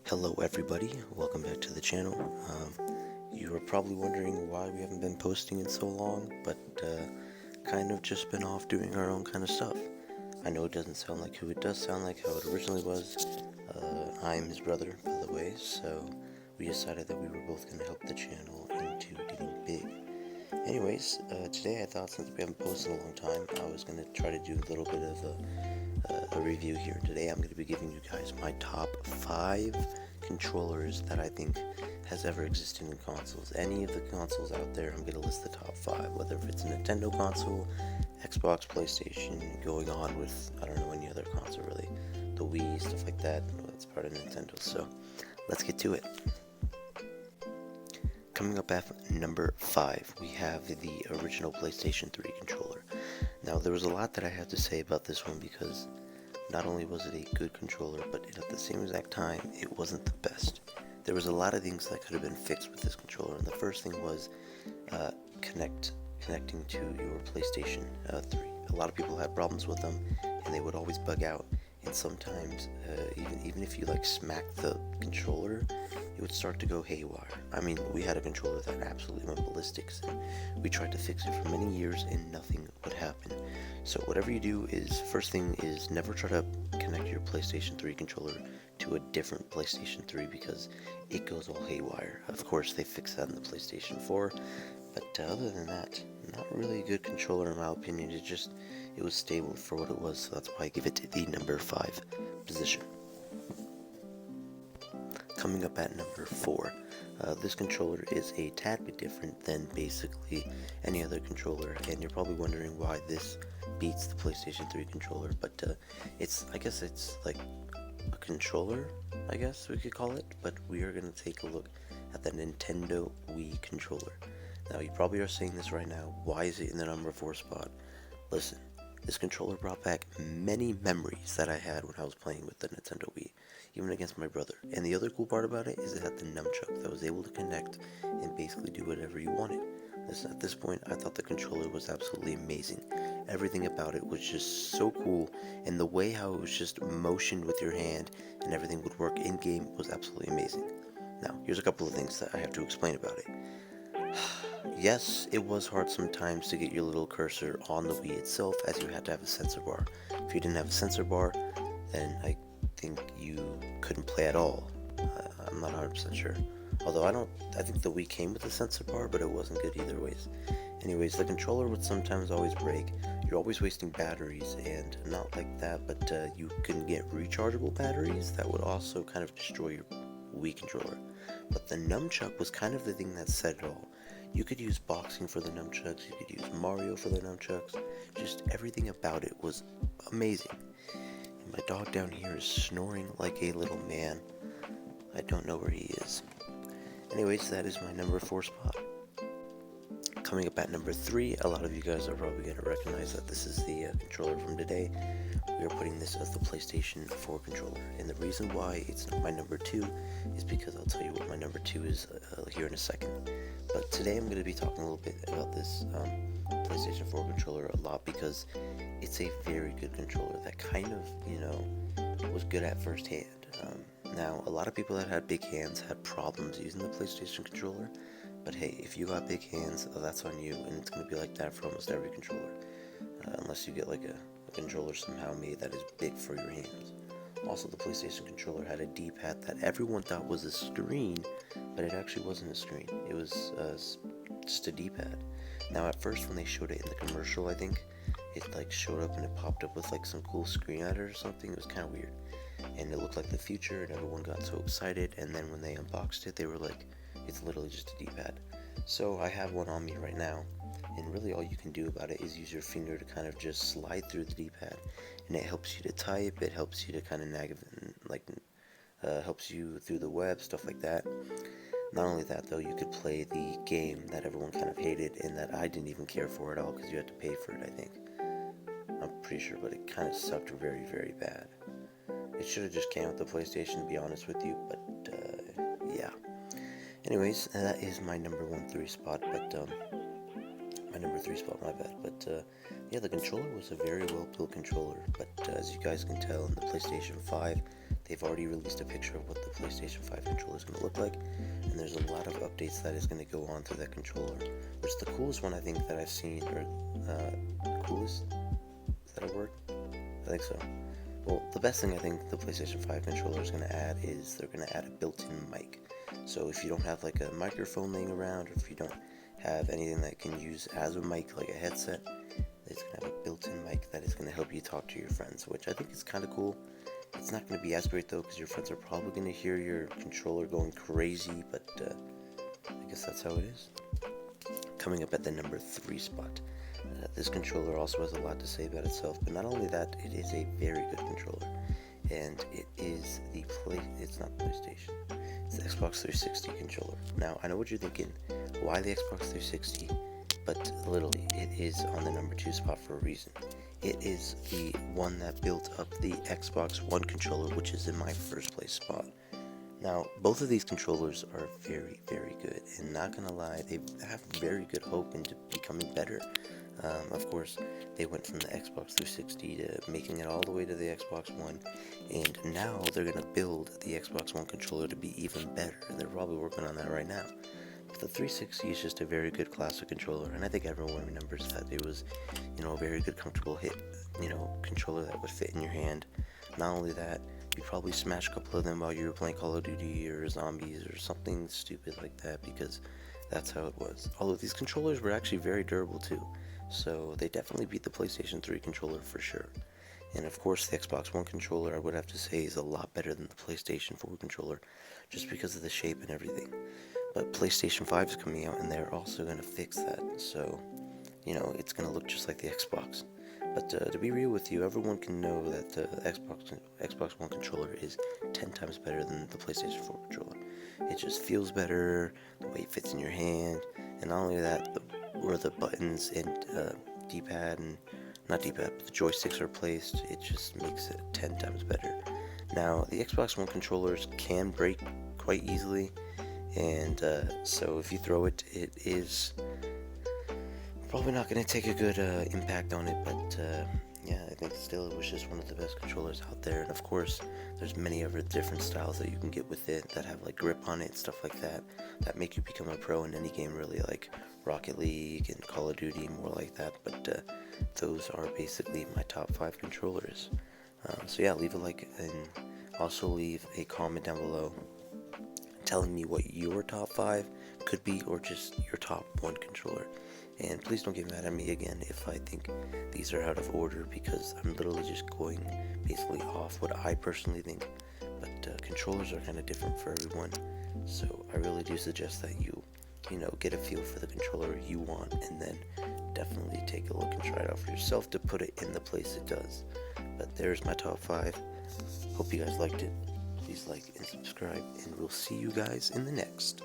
Hello everybody, welcome back to the channel. You are probably wondering why we haven't been posting in so long, but kind of just been off doing our own kind of stuff. I know it doesn't sound like who it does sound like how it originally was. I'm his brother, by the way, so we decided that we were both going to help the channel into getting big. Anyways, today I thought since we haven't posted in a long time, I was going to try to do a little bit of a review here. Today I'm going to be giving you guys my top 5 controllers that I think has ever existed in consoles. Any of the consoles out there, I'm going to list the top 5, whether if it's a Nintendo console, Xbox, PlayStation, going on with, I don't know, any other console really, the Wii, stuff like that. That's part of Nintendo, so let's get to it. Coming up at number 5, we have the original PlayStation 3 controller. Now, there was a lot that I had to say about this one because not only was it a good controller, but at the same exact time, it wasn't the best. There was a lot of things that could have been fixed with this controller, and the first thing was connecting to your PlayStation 3. A lot of people had problems with them, and they would always bug out, and sometimes, even if you smacked the controller, it would start to go haywire. I mean, we had a controller that absolutely went ballistics, and we tried to fix it for many years, and nothing would happen. So whatever you do is, first thing is never try to connect your PlayStation 3 controller to a different PlayStation 3 because it goes all haywire. Of course, they fixed that in the PlayStation 4, but other than that, not really a good controller in my opinion. It was stable for what it was, so that's why I give it the number 5 position. Coming up at number 4, this controller is a tad bit different than basically any other controller, and you're probably wondering why this beats the PlayStation 3 controller, but I guess it's like a controller, I guess we could call it, but we are going to take a look at the Nintendo Wii controller. Now, you probably are saying this right now, why is it in the number 4 spot? Listen, this controller brought back many memories that I had when I was playing with the Nintendo Wii, even against my brother. And the other cool part about it is it had the nunchuck that was able to connect and basically do whatever you wanted. Listen, at this point, I thought the controller was absolutely amazing. Everything about it was just so cool, and the way how it was just motioned with your hand and everything would work in-game was absolutely amazing. Now, here's a couple of things that I have to explain about it. Yes, it was hard sometimes to get your little cursor on the Wii itself, as you had to have a sensor bar. If you didn't have a sensor bar, then I think you couldn't play at all. I'm not 100% sure. Although I think the Wii came with a sensor bar, but it wasn't good either ways. Anyways, the controller would sometimes always break. You're always wasting batteries, and not like that, but you can get rechargeable batteries that would also kind of destroy your Wii controller. But the nunchuck was kind of the thing that said it all. You could use boxing for the nunchucks, you could use Mario for the nunchucks, just everything about it was amazing. And my dog down here is snoring like a little man. I don't know where he is. Anyways, that is my number 4 spot. Coming up at number 3, a lot of you guys are probably going to recognize that this is the controller from today. We are putting this as the PlayStation 4 controller, and the reason why it's not my number 2 is because I'll tell you what my number 2 is here in a second. But today I'm going to be talking a little bit about this PlayStation 4 controller a lot because it's a very good controller that kind of, was good at first hand. Now, a lot of people that had big hands had problems using the PlayStation controller, but hey, if you got big hands, that's on you, and it's going to be like that for almost every controller, unless you get like a controller somehow made that is big for your hands. Also, the PlayStation controller had a D-pad that everyone thought was a screen, but it actually wasn't a screen. It was just a D-pad. Now, at first, when they showed it in the commercial, I think, it showed up and it popped up with some cool screen at it or something. It was kind of weird. And it looked like the future, and everyone got so excited, and then when they unboxed it, they were like, it's literally just a D-pad. So I have one on me right now, and really all you can do about it is use your finger to kind of just slide through the D-pad, and it helps you to type, it helps you to kind of helps you through the web, stuff like that. Not only that though, you could play the game that everyone kind of hated and that I didn't even care for at all because you had to pay for it, I think. I'm pretty sure, but it kind of sucked very, very bad. It should have just came with the PlayStation, to be honest with you, but yeah. Anyways, that is my number 3 spot, but my number 3 spot, my bad. But yeah, the controller was a very well built controller, but as you guys can tell in the PlayStation 5, they've already released a picture of what the PlayStation 5 controller is going to look like, and there's a lot of updates that is going to go on through that controller, which is the coolest one I think that I've seen, or coolest, is that a word? I think so. Well, the best thing I think the PlayStation 5 controller is going to add is they're going to add a built-in mic. So if you don't have like a microphone laying around, or if you don't have anything that can use as a mic, like a headset, it's going to have a built-in mic that is going to help you talk to your friends, which I think is kind of cool. It's not going to be as great though, because your friends are probably going to hear your controller going crazy, but I guess that's how it is. Coming up at the number 3 spot. This controller also has a lot to say about itself, but not only that, it is a very good controller, and it is it's not PlayStation, it's the Xbox 360 controller. Now, I know what you're thinking, why the Xbox 360? But literally, it is on the number 2 spot for a reason. It is the one that built up the Xbox One controller, which is in my first place spot. Now, both of these controllers are very, very good, and not gonna lie, they have very good hope into becoming better. Of course, they went from the Xbox 360 to making it all the way to the Xbox One, and now they're gonna build the Xbox One controller to be even better, and they're probably working on that right now. But the 360 is just a very good classic controller, and I think everyone remembers that. It was, a very good, comfortable controller that would fit in your hand. Not only that, you probably smash a couple of them while you were playing Call of Duty or Zombies or something stupid like that, because that's how it was. Although these controllers were actually very durable too, so they definitely beat the PlayStation 3 controller for sure. And of course, the Xbox One controller, I would have to say, is a lot better than the PlayStation 4 controller, just because of the shape and everything. But PlayStation 5 is coming out, and they're also going to fix that, so, it's going to look just like the Xbox. But to be real with you, everyone can know that the Xbox One controller is 10 times better than the PlayStation 4 controller. It just feels better, the way it fits in your hand, and not only that, where the buttons and D-pad, and not D-pad, but the joysticks are placed, it just makes it 10 times better. Now, the Xbox One controllers can break quite easily, and so if you throw it, it is probably not going to take a good impact on it, but yeah, I think still it was just one of the best controllers out there. And of course, there's many other different styles that you can get with it that have like grip on it and stuff like that make you become a pro in any game, really, like Rocket League and Call of Duty, more like that. But those are basically my top 5 controllers. So yeah, leave a like, and also leave a comment down below telling me what your top 5 could be, or just your top 1 controller. And please don't get mad at me again if I think these are out of order, because I'm literally just going basically off what I personally think. But controllers are kind of different for everyone, so I really do suggest that you get a feel for the controller you want, and then definitely take a look and try it out for yourself to put it in the place it does. But there's my top 5. Hope you guys liked it. Please like and subscribe, and we'll see you guys in the next.